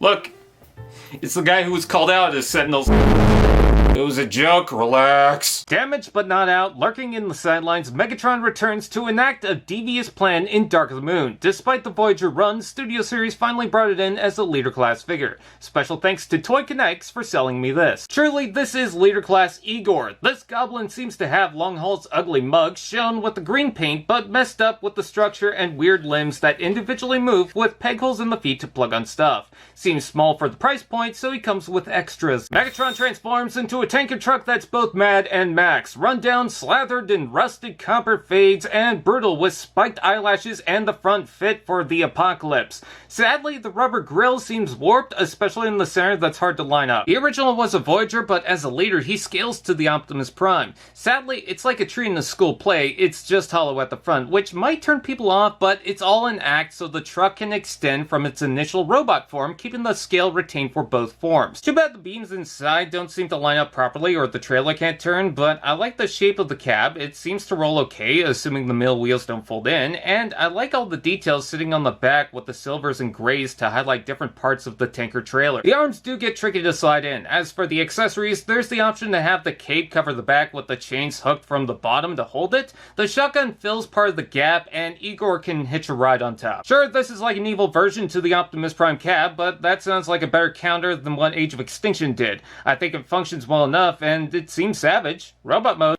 Look, it's the guy who was called out as Sentinels. It was a joke, relax. Damaged but not out, lurking in the sidelines, Megatron returns to enact a devious plan in Dark of the Moon. Despite the Voyager run, Studio Series finally brought it in as a Leader Class figure. Special thanks to Toy Connects for selling me this. Truly, this is Leader Class Igor. This goblin seems to have Longhaul's ugly mug shown with the green paint, but messed up with the structure and weird limbs that individually move with peg holes in the feet to plug on stuff. Seems small for the price point, so he comes with extras. Megatron transforms into a tanker truck that's both mad and max, run down, slathered in rusted copper fades, and brutal with spiked eyelashes and the front fit for the apocalypse. Sadly, the rubber grille seems warped, especially in the center that's hard to line up. The original was a Voyager, but as a leader, he scales to the Optimus Prime. Sadly, it's like a tree in a school play, it's just hollow at the front, which might turn people off, but it's all an act so the truck can extend from its initial robot form, keeping the scale retained for both forms. Too bad the beams inside don't seem to line up properly or the trailer can't turn, but I like the shape of the cab. It seems to roll okay, assuming the middle wheels don't fold in, and I like all the details sitting on the back with the silvers and grays to highlight different parts of the tanker trailer. The arms do get tricky to slide in. As for the accessories, there's the option to have the cape cover the back with the chains hooked from the bottom to hold it. The shotgun fills part of the gap, and Igor can hitch a ride on top. Sure, this is like an evil version to the Optimus Prime cab, but that sounds like a better counter than what Age of Extinction did. I think it functions well enough, and it seems savage. Robot mode.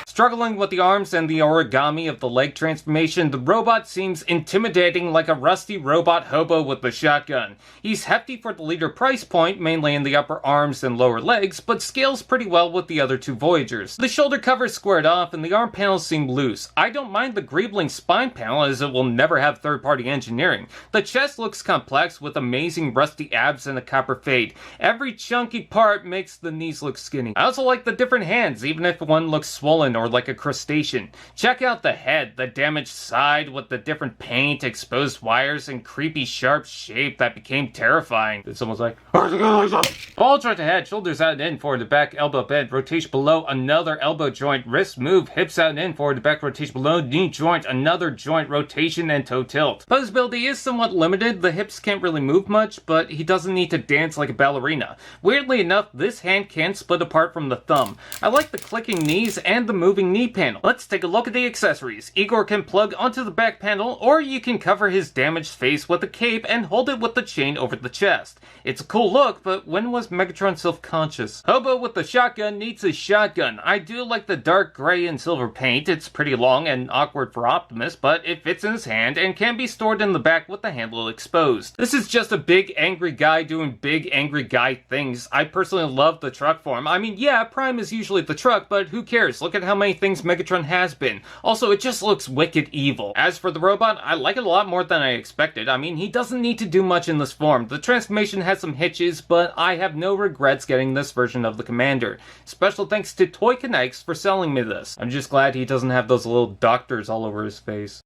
Struggling with the arms and the origami of the leg transformation, the robot seems intimidating like a rusty robot hobo with a shotgun. He's hefty for the leader price point, mainly in the upper arms and lower legs, but scales pretty well with the other two Voyagers. The shoulder cover is squared off and the arm panels seem loose. I don't mind the greebling spine panel as it will never have third-party engineering. The chest looks complex with amazing rusty abs and a copper fade. Every chunky part makes the knees look skinny. I also like the different hands, even if one looks swollen or like a crustacean. Check out the head, the damaged side with the different paint, exposed wires, and creepy sharp shape that became terrifying. Someone's like, ball joint ahead, shoulders out and in, forward to back, elbow bent, rotation below, another elbow joint, wrist move, hips out and in, forward to back, rotation below, knee joint, another joint, rotation, and toe tilt. Posability is somewhat limited, the hips can't really move much, but he doesn't need to dance like a ballerina. Weirdly enough, this hand can split apart from the thumb. I like the clicking knees and the moving knee panel. Let's take a look at the accessories. Igor can plug onto the back panel, or you can cover his damaged face with a cape and hold it with the chain over the chest. It's a cool look, but when was Megatron self-conscious? Hobo with the shotgun needs a shotgun. I do like the dark gray and silver paint. It's pretty long and awkward for Optimus, but it fits in his hand and can be stored in the back with the handle exposed. This is just a big angry guy doing big angry guy things. I personally love the truck form. I mean, yeah, Prime is usually the truck, but who cares? Look at how many things Megatron has been. Also, it just looks wicked evil. As for the robot, I like it a lot more than I expected. I mean, he doesn't need to do much in this form. The transformation has some hitches, but I have no regrets getting this version of the Commander. Special thanks to Toy Connects for selling me this. I'm just glad he doesn't have those little doctors all over his face.